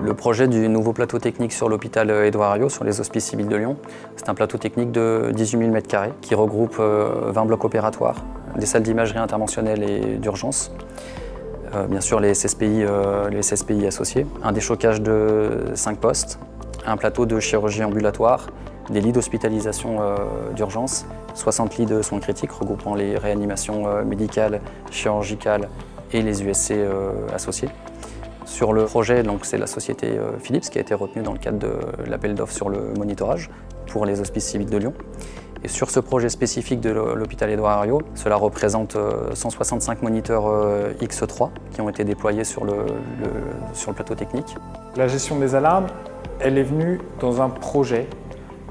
Le projet du nouveau plateau technique sur l'hôpital Édouard Herriot, sur les Hospices civils de Lyon, c'est un plateau technique de 18 000 m² qui regroupe 20 blocs opératoires, des salles d'imagerie interventionnelle et d'urgence, bien sûr les SSPI associés, un déchocage de 5 postes, un plateau de chirurgie ambulatoire, des lits d'hospitalisation d'urgence, 60 lits de soins critiques regroupant les réanimations médicales, chirurgicales et les USC associés. Sur le projet, c'est la société Philips qui a été retenue dans le cadre de l'appel d'offres sur le monitorage pour les Hospices civils de Lyon. Et sur ce projet spécifique de l'hôpital Édouard Herriot, cela représente 165 moniteurs X3 qui ont été déployés sur le plateau technique. La gestion des alarmes, elle est venue dans un projet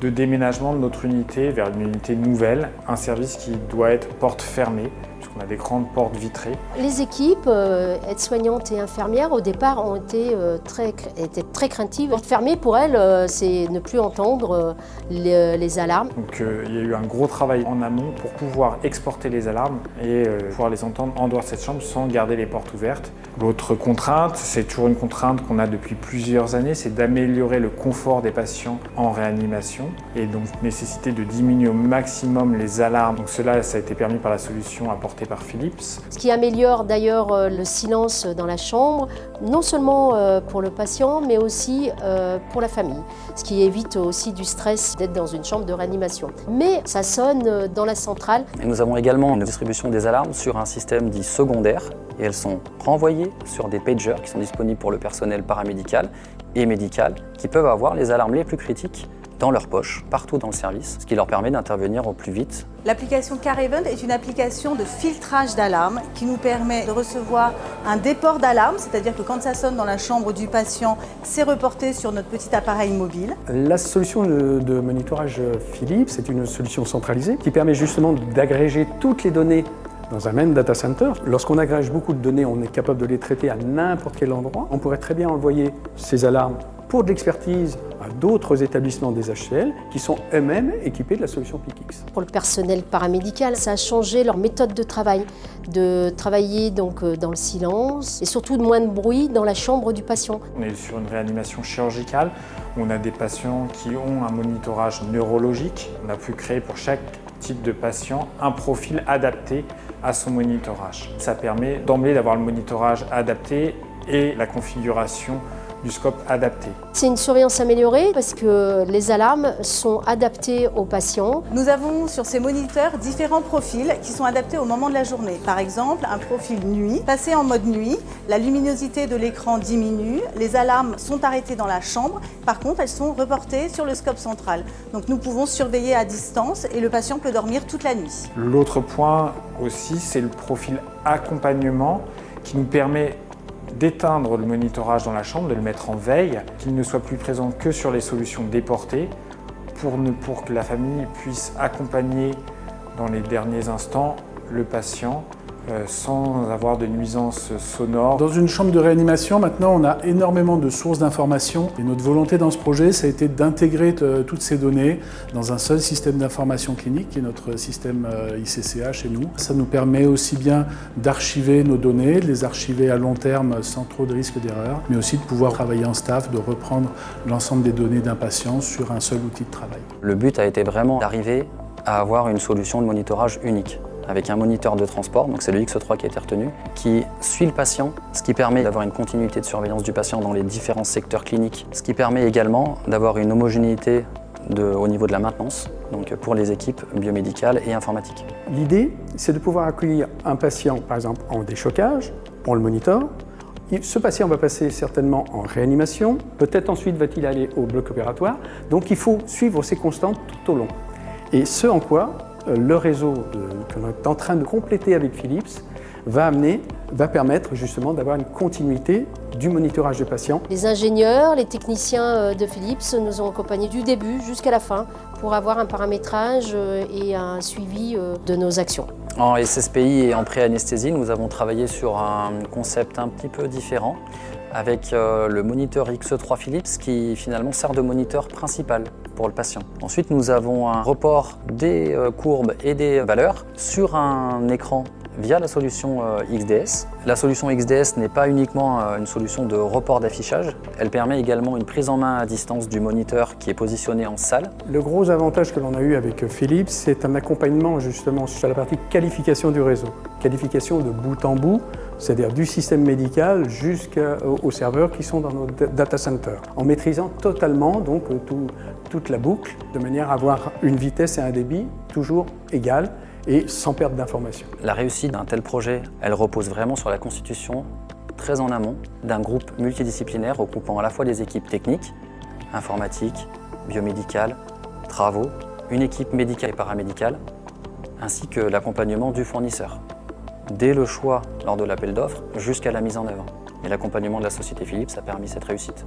de déménagement de notre unité vers une unité nouvelle, un service qui doit être porte fermée, puisqu'on a des grandes portes vitrées. Les équipes, aides-soignantes et infirmières, au départ, ont été très craintives. Porte fermée, pour elles, c'est ne plus entendre les alarmes. Donc il y a eu un gros travail en amont pour pouvoir exporter les alarmes et pouvoir les entendre en dehors de cette chambre sans garder les portes ouvertes. L'autre contrainte, c'est toujours une contrainte qu'on a depuis plusieurs années, c'est d'améliorer le confort des patients en réanimation et donc nécessité de diminuer au maximum les alarmes. Donc cela, ça a été permis par la solution apportée par Philips. Ce qui améliore d'ailleurs le silence dans la chambre, non seulement pour le patient, mais aussi pour la famille. Ce qui évite aussi du stress d'être dans une chambre de réanimation. Mais ça sonne dans la centrale. Et nous avons également une distribution des alarmes sur un système dit secondaire. Et elles sont renvoyées sur des pagers qui sont disponibles pour le personnel paramédical et médical, qui peuvent avoir les alarmes les plus critiques dans leur poche, partout dans le service, ce qui leur permet d'intervenir au plus vite. L'application CareEvent est une application de filtrage d'alarmes qui nous permet de recevoir un déport d'alarme, c'est-à-dire que quand ça sonne dans la chambre du patient, c'est reporté sur notre petit appareil mobile. La solution de monitorage Philips, c'est une solution centralisée qui permet justement d'agréger toutes les données dans un même data center. Lorsqu'on agrège beaucoup de données, on est capable de les traiter à n'importe quel endroit. On pourrait très bien envoyer ces alarmes pour de l'expertise à d'autres établissements des HCL qui sont eux-mêmes équipés de la solution PICX. Pour le personnel paramédical, ça a changé leur méthode de travail, de travailler donc dans le silence et surtout de moins de bruit dans la chambre du patient. On est sur une réanimation chirurgicale où on a des patients qui ont un monitorage neurologique. On a pu créer pour chaque type de patient un profil adapté à son monitorage. Ça permet d'emblée d'avoir le monitorage adapté et la configuration du scope adapté. C'est une surveillance améliorée parce que les alarmes sont adaptées aux patients. Nous avons sur ces moniteurs différents profils qui sont adaptés au moment de la journée. Par exemple, un profil nuit. Passé en mode nuit, la luminosité de l'écran diminue, les alarmes sont arrêtées dans la chambre. Par contre, elles sont reportées sur le scope central. Donc nous pouvons surveiller à distance et le patient peut dormir toute la nuit. L'autre point aussi, c'est le profil accompagnement qui nous permet d'éteindre le monitorage dans la chambre, de le mettre en veille, qu'il ne soit plus présent que sur les solutions déportées pour que la famille puisse accompagner dans les derniers instants le patient sans avoir de nuisances sonores. Dans une chambre de réanimation, maintenant, on a énormément de sources d'informations. Et notre volonté dans ce projet, ça a été d'intégrer toutes ces données dans un seul système d'information clinique, qui est notre système ICCA chez nous. Ça nous permet aussi bien d'archiver nos données, de les archiver à long terme sans trop de risque d'erreur, mais aussi de pouvoir travailler en staff, de reprendre l'ensemble des données d'un patient sur un seul outil de travail. Le but a été vraiment d'arriver à avoir une solution de monitorage unique, avec un moniteur de transport, donc c'est le X3 qui a été retenu, qui suit le patient, ce qui permet d'avoir une continuité de surveillance du patient dans les différents secteurs cliniques, ce qui permet également d'avoir une homogénéité au niveau de la maintenance, donc pour les équipes biomédicales et informatiques. L'idée, c'est de pouvoir accueillir un patient, par exemple, en déchocage, on le monitore. Ce patient va passer certainement en réanimation, peut-être ensuite va-t-il aller au bloc opératoire, donc il faut suivre ces constantes tout au long. Et ce en quoi le réseau qu'on est en train de compléter avec Philips va permettre justement d'avoir une continuité du monitorage de patients. Les ingénieurs, les techniciens de Philips nous ont accompagnés du début jusqu'à la fin pour avoir un paramétrage et un suivi de nos actions. En SSPI et en pré-anesthésie, nous avons travaillé sur un concept un petit peu différent avec le moniteur X3 Philips qui finalement sert de moniteur principal pour le patient. Ensuite, nous avons un report des courbes et des valeurs sur un écran via la solution XDS. La solution XDS n'est pas uniquement une solution de report d'affichage, elle permet également une prise en main à distance du moniteur qui est positionné en salle. Le gros avantage que l'on a eu avec Philips, c'est un accompagnement justement sur la partie qualification du réseau. Qualification de bout en bout, c'est-à-dire du système médical jusqu'aux serveurs qui sont dans nos data centers, en maîtrisant totalement donc, toute la boucle, de manière à avoir une vitesse et un débit toujours égales et sans perte d'information. La réussite d'un tel projet, elle repose vraiment sur la constitution, très en amont, d'un groupe multidisciplinaire regroupant à la fois des équipes techniques, informatiques, biomédicales, travaux, une équipe médicale et paramédicale, ainsi que l'accompagnement du fournisseur. Dès le choix lors de l'appel d'offres jusqu'à la mise en œuvre. Et l'accompagnement de la société Philips a permis cette réussite.